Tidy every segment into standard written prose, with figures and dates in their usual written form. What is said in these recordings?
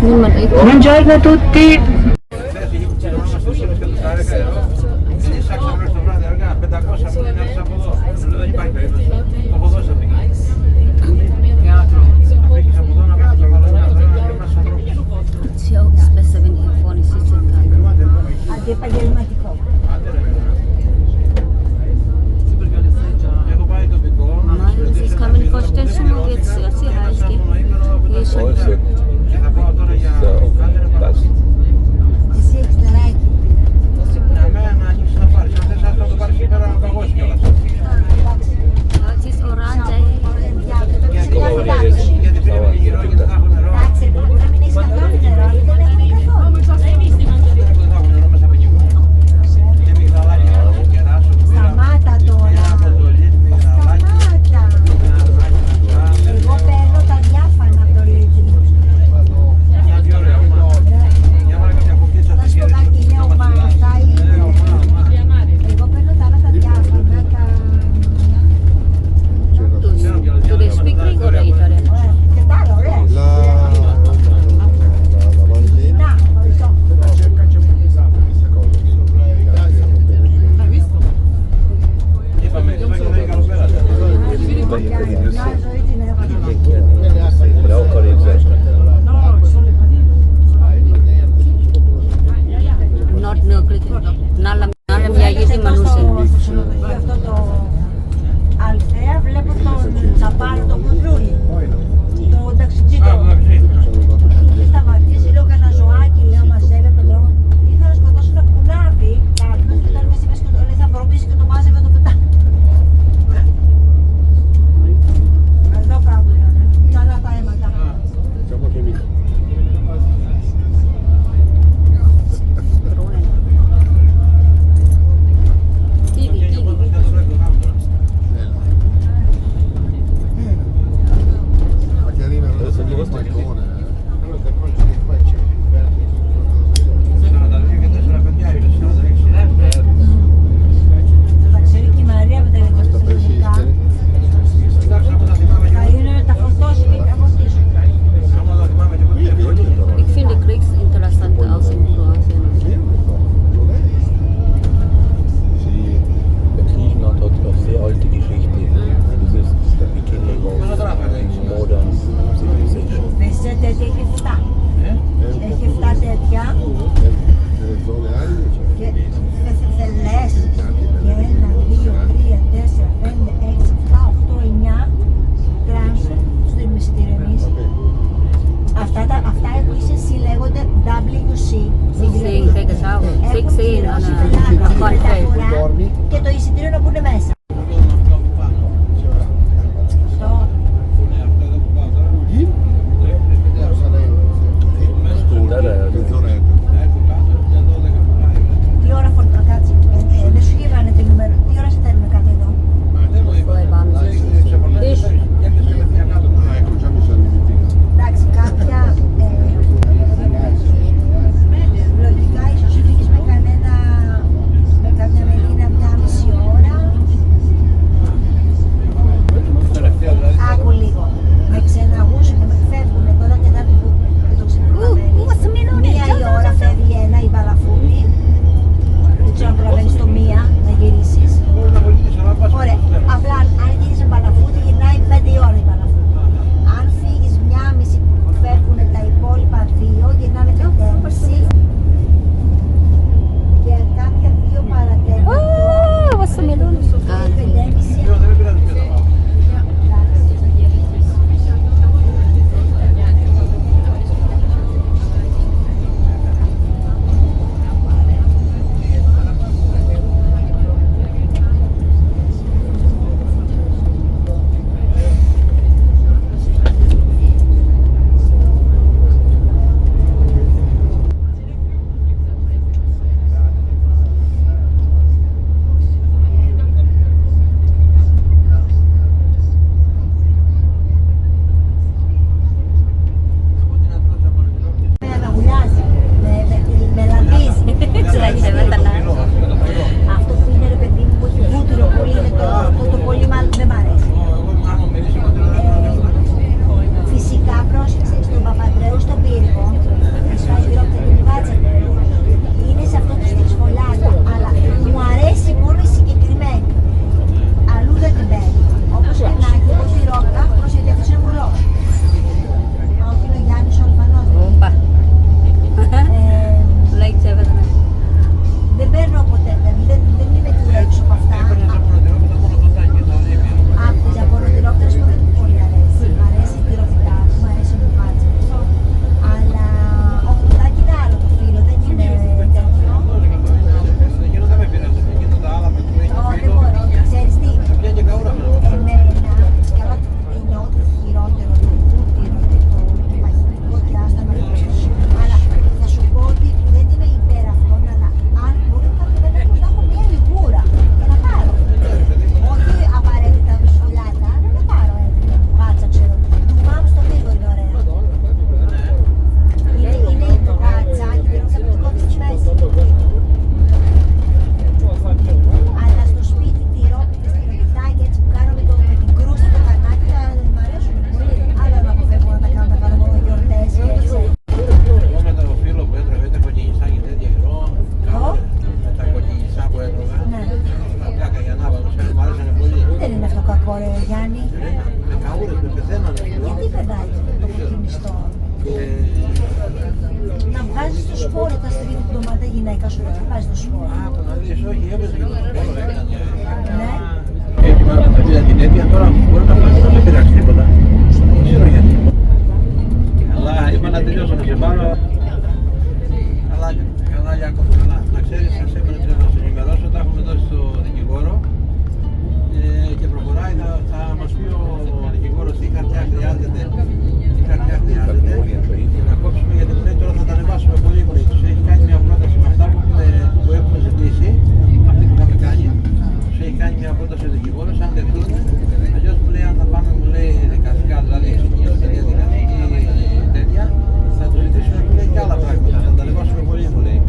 Buongiorno a tutti. Spesso venire fuori si cerca. Αντιεπαγγελματικό. Das ist, kann man nicht vorstellen, schon mal jetzt sehr heiß geht. Hier ist schon. Εσύ έχεις νεράκι. Es ist orange. Εντάξει, πρέπει να μην έχεις καθόλου νερό, αλλά δεν έχουμε καθόλου. Σταμάτα τώρα. Σταμάτα. Εγώ παίρνω τα διάφανα από το Lidl. Να σου πω κάτι, είναι ομάδα, είναι. Εγώ παίρνω τα άλλα τα διάφανα, τα... Do they speak Greek or Italian? Και τα άλλα, ωραία. Να, ευχαριστώ. Μια ζωή την Not nước να μοιάζει μανούσε. αυτό το Αλθέα βλέπω τον Τσαπάρο, τον Κουντρούλη, τον ταξιτζίδο. Και σταματήσει, λέω κανένα ζωάκι, λέω μαζεύει από τον δρόμο. Είχα να σκοτώσω ένα κουνάβι κάτω και όταν με είπες και το λέει θα βρωμίσει και το μάζευε το πετά. Εδώ κάπου ήταν, καλά τα αίματα. Τα ξέρει και η Μαρία με τα ηλεκτρονικά. Θα είναι τα φορτώσει και τα φορτίσουν. Ich finde Greeks interessant aus in Kroatien. Der Griechenland hat eine sehr alte Geschichte. Das ist der Beginning of modern civilization. Μεσέ τέτοια έχει 7. Έχει 7 τέτοια. Και δεν λες. Και 1, 2, 3, 4, 5, 6, 7, 8, 9 τράνσου τους δίνουμε εισιτήριο εμείς. Αυτά επίσης λέγονται WC. 16 figures out. 16 on a contract. Και το εισιτήριο να μπουν μέσα. Τι ώρα φορτώ, κάτσε. Δεν σου γύρανε την νούμερο. Τι ώρα σε θέλουμε κάτω εδώ. Εντάξει, κάποια λογικά ίσως φύγεις με καμιά μελίνα 1,5 ώρα γυναίκα σου έτσι πάει στο σπορ. Άκου να δεις, όχι, έπαιζε και το σπορ, έκανε. Ναι. Έτσι μάλλον θα πει την αίτια, τώρα μπορεί να πάει, δεν με πειράξει τίποτα. Δεν ξέρω γιατί. Καλά, είπα να τελειώσω να σε πάρω. Καλά, Ιάκωβ, καλά. Να ξέρεις, σας έμενε να σε ενημερώσω, τα έχουμε δώσει στο δικηγόρο και προχωράει, θα μας πει ο δικηγόρος τι χαρτιά χρειάζεται, και να κόψουμε, γιατί μου λέει τώρα θα τα ανεβάσουμε πολύ πολύ. Τους έχει κάνει μια πρόταση με αυτά που έχουμε ζητήσει, αυτή που είχαμε κάνει, τους έχει κάνει μια πρόταση ο δικηγόρος, αν δεχτούν, αλλιώς μου λέει αν θα πάμε, μου λέει δικαστικά, δηλαδή εξηγήσουμε διαδικαστική τέτοια, θα τους ζητήσουμε, μου λέει και άλλα πράγματα, θα τα ανεβάσουμε πολύ, μου λέει.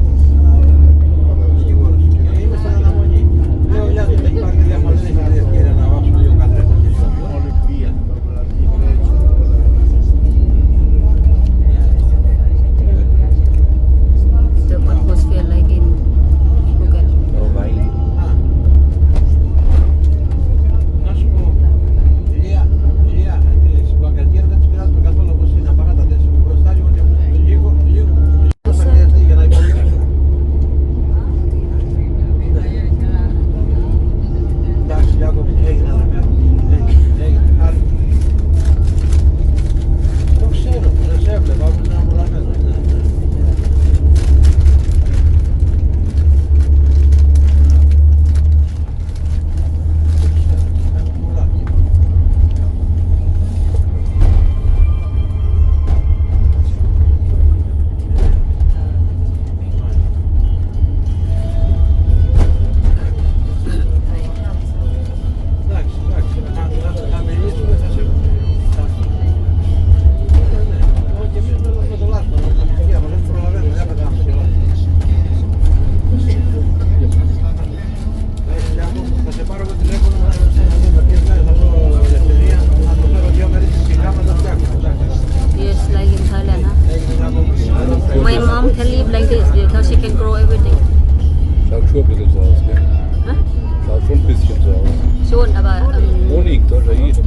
Είμαι στην αναμονή. Λέω, γεια σας, έχει πάρει τηλέφωνο, δεν έχει ευκαιρία να βάσουμε λίγο καθρέφτα και λίγο. The atmosphere like in Phuket. Να σου πω, Ηλία, στην Παγκατιέρα δεν τους πειράζουμε καθόλου όπως είναι, απαράτατες. Μπροστά λίγο θα χρειαστεί για να υπολογίσουμε. Εντάξει, Ιάκωβ, έγινε ένα μέρο. Έγινε, χάρη. Το ξέρω, δεν σε έβλεπα, άκουσα να μου λαμμένο. Yes, like in Thailand, huh? My mom can live like this because she can grow everything. Schaut schon ein bisschen so aus, gell? Huh? Schaut schon ein bisschen so aus. Schon, aber Honig, da ist ja jeder.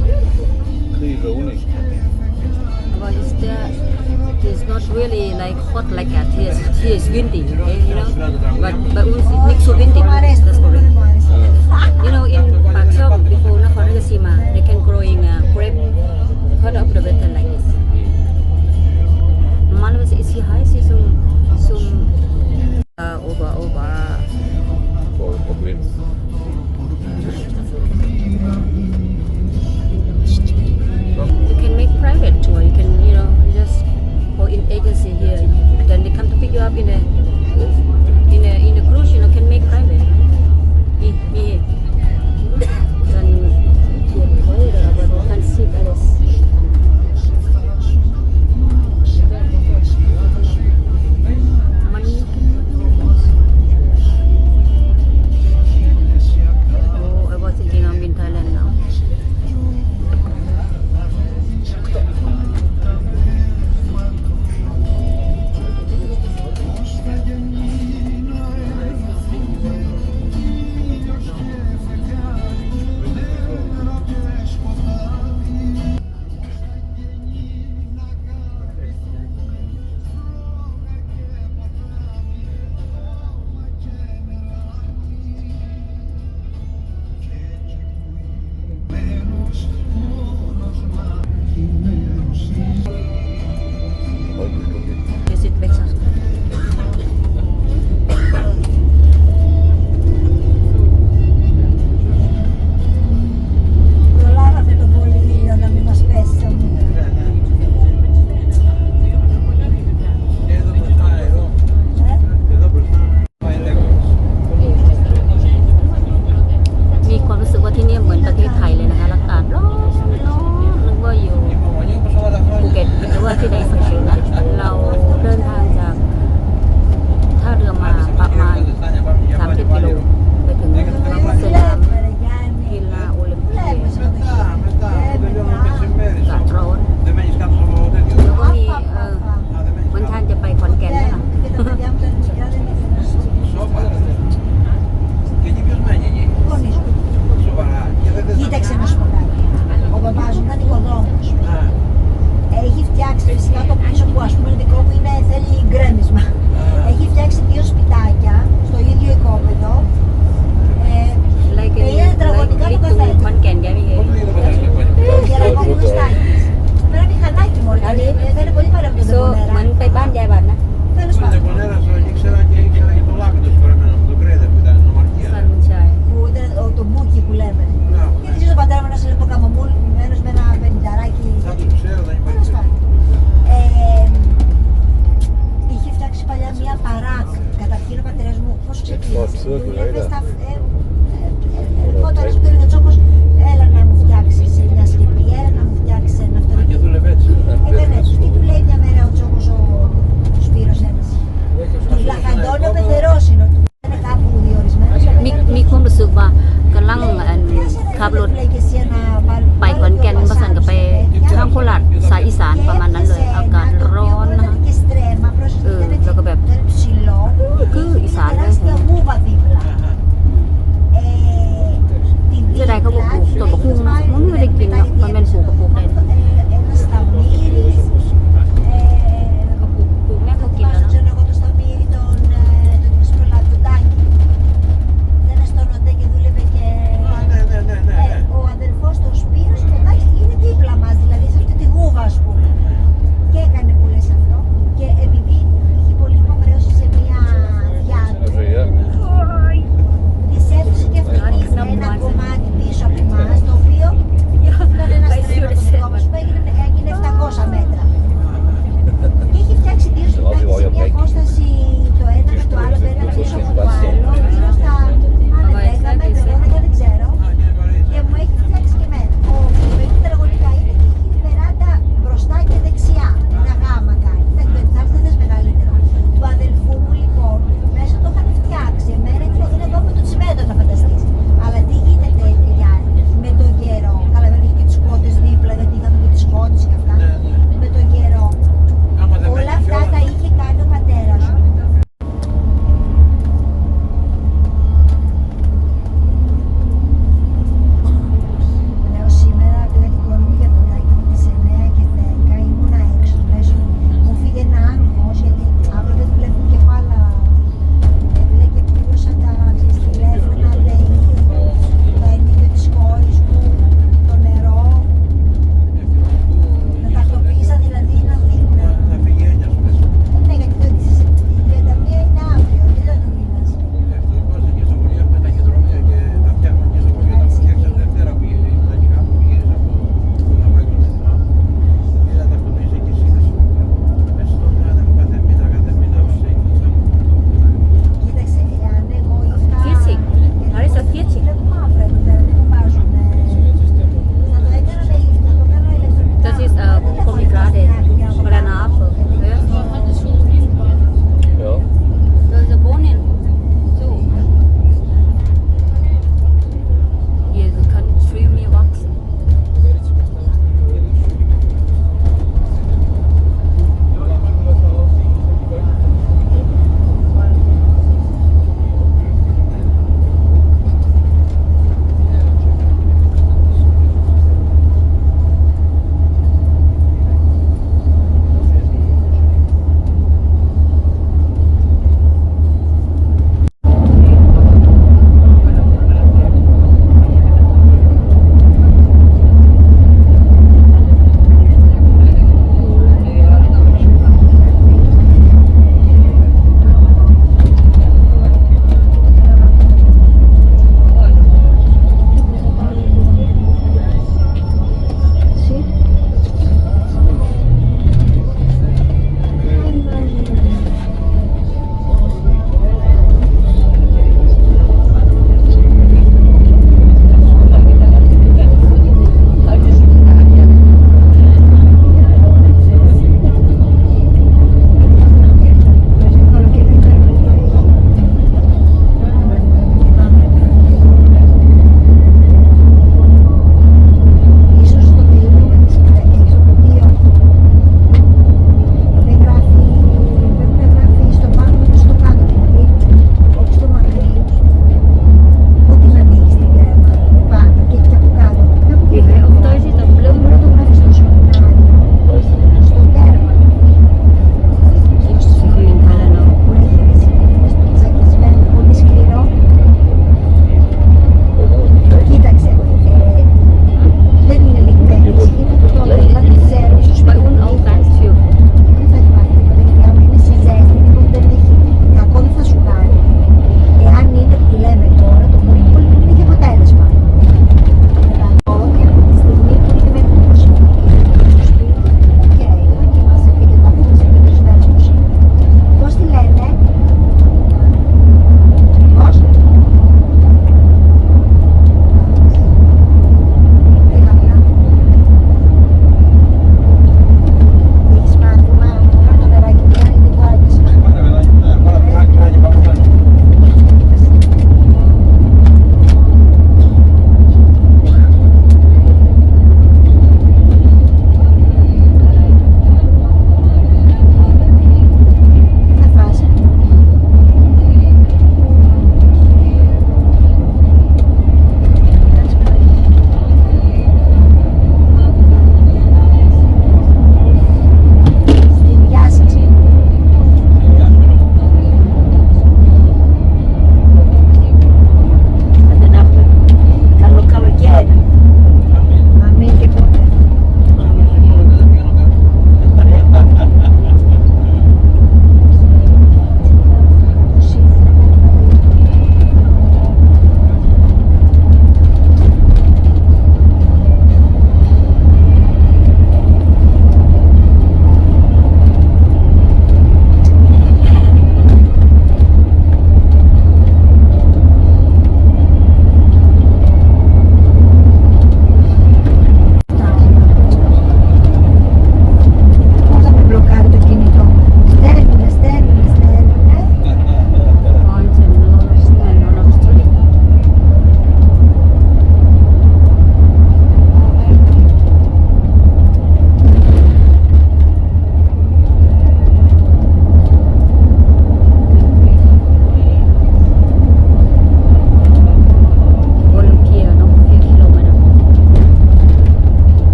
Kriege Honig. is there? It's not really like hot like that. Here is windy, okay, you know. But once it makes so windy, that's correct. You know, in Pak Chong before Nakhon Ratchasima, they can growing grape part of the weather like this. Man was is hier heiß, hier some over. Voll Problem. You can make private tour. You can, you know, just go in agency here. Then they come to pick you up in a cruise. You know, can make private. Dann hier teurer, aber du kannst sieht alles. อีสานประมาณนั้นเลยอากาศร้อนนะคะแล้วก็แบบคืออีสานเลยเสียดายเขาบอกปลูกต้นมะฮุ่งเนาะมันไม่ได้กินเนาะมันเป็นปลูกกับปลูกได้เขาปลูกแม่เขากินแล้วเนาะ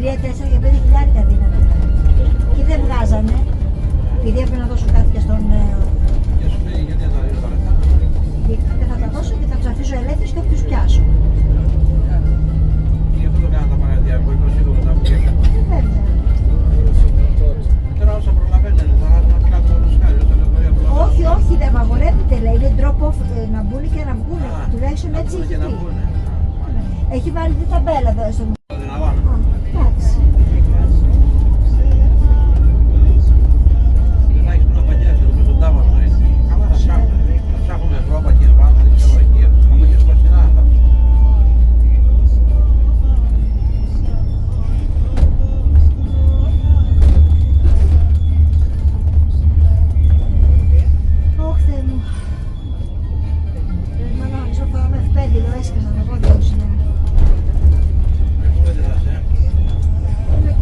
3, 4 και 5 χιλιάρικα δίνανε. Και δεν βγάζανε. Επειδή έπρεπε να δώσω κάτι και στον. Και σου λέει γιατί θα δίνω τα λεφτά. Δεν θα τα δώσω και θα τους αφήσω ελεύθερους και θα τους πιάσω. Και γι' αυτό το κάνανε τα μαγαζιά που είπε ο σύντομος να βγει. Βέβαια. Τώρα όσα προλαβαίνουν, θα να κάνουν όλους χάρη, όσα λεωφορεία προλαβαίνουν. Όχι, όχι, δεν απαγορεύεται, λέει. Είναι drop off να μπουν και να βγουν. Τουλάχιστον έτσι έχει Και να πει. πούνε. Έχει βάλει την ταμπέλα εδώ στο. Δεν λαμβάνω. Εντάξει. Δεν θα έχεις που να παγιάσεις, εδώ στον τάβανο να είναι. Καλά θα ψάχνουν. Θα ψάχνουν Ευρώπα και πάνω, θα δεις Ευρωπαϊκή. Από εκεί στο Παστινά θα. Ωχ, Θεέ μου. Μα να νομίζω θα με F5, έσκασα να πω δημοσία. Δεν θα είσαι.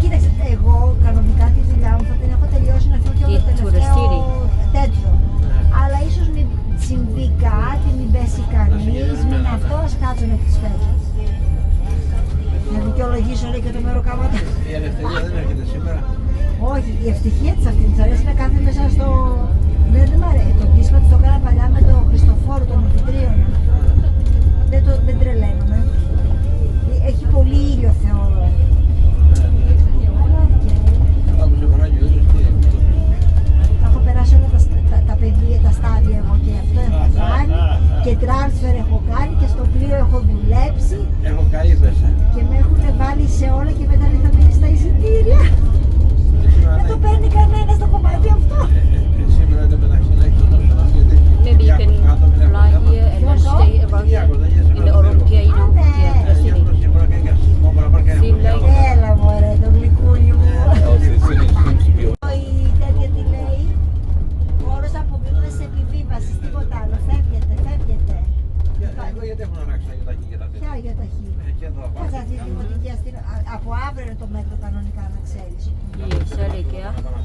Κοίταξε, εγώ κανονικά τη δουλειά μου θα την έχω τελειώσει να φύγω και το τελευταίο τέτοιο. Αλλά ίσως μην συμβεί κάτι, μην πέσει κανείς, μην αυτό, ας κάτσω μέχρι τις 5. Να δικαιολογήσω λέει και το μέρο κάματα. Η ελευθερία δεν έρχεται σήμερα. Όχι, η ευτυχία της αυτή της αρέσει να κάθεται μέσα στο. Δεν μ' αρέσει. Το κλείσμα της το έκανα παλιά με το Χριστοφόρο, τον Μυθιτρίωνα. Δεν τρελαίνομαι. Έχει πολύ ήλιο θεωρώ. Αλλά οκ. Καλά που σε παράγει ο ήλιος, τι είναι. Έχω περάσει όλα τα παιδεία, τα στάδια εγώ και αυτό έχω κάνει και transfer έχω κάνει και στο πλοίο έχω δουλέψει Έχω καεί μέσα. και με έχουν βάλει σε όλα και μετά δεν θα μείνει στα εισιτήρια. Δεν το παίρνει κανένα στο κομμάτι αυτό. Σήμερα είναι μεταξύ να έχεις τον νόμο να γιατί Maybe you can fly here and then stay around here in the Oromkia, you know, yeah, the city. Seem like Έλα μωρέ το γλυκούλι μου. Also, the city seems to be Η τέτοια τι λέει, όλος αποκλείονται σε επιβίβαση, τίποτα άλλο, φεύγετε. Εγώ γιατί έχουν αράξει τα γιοταχή και τα τέτοια. Ποια για τα χείλη. Και εδώ Κάτσε αυτή τη δημοτική αστυνομία. Από αύριο είναι το μέτρο κανονικά να ξέρεις. yes, sorry, yeah. απάνω.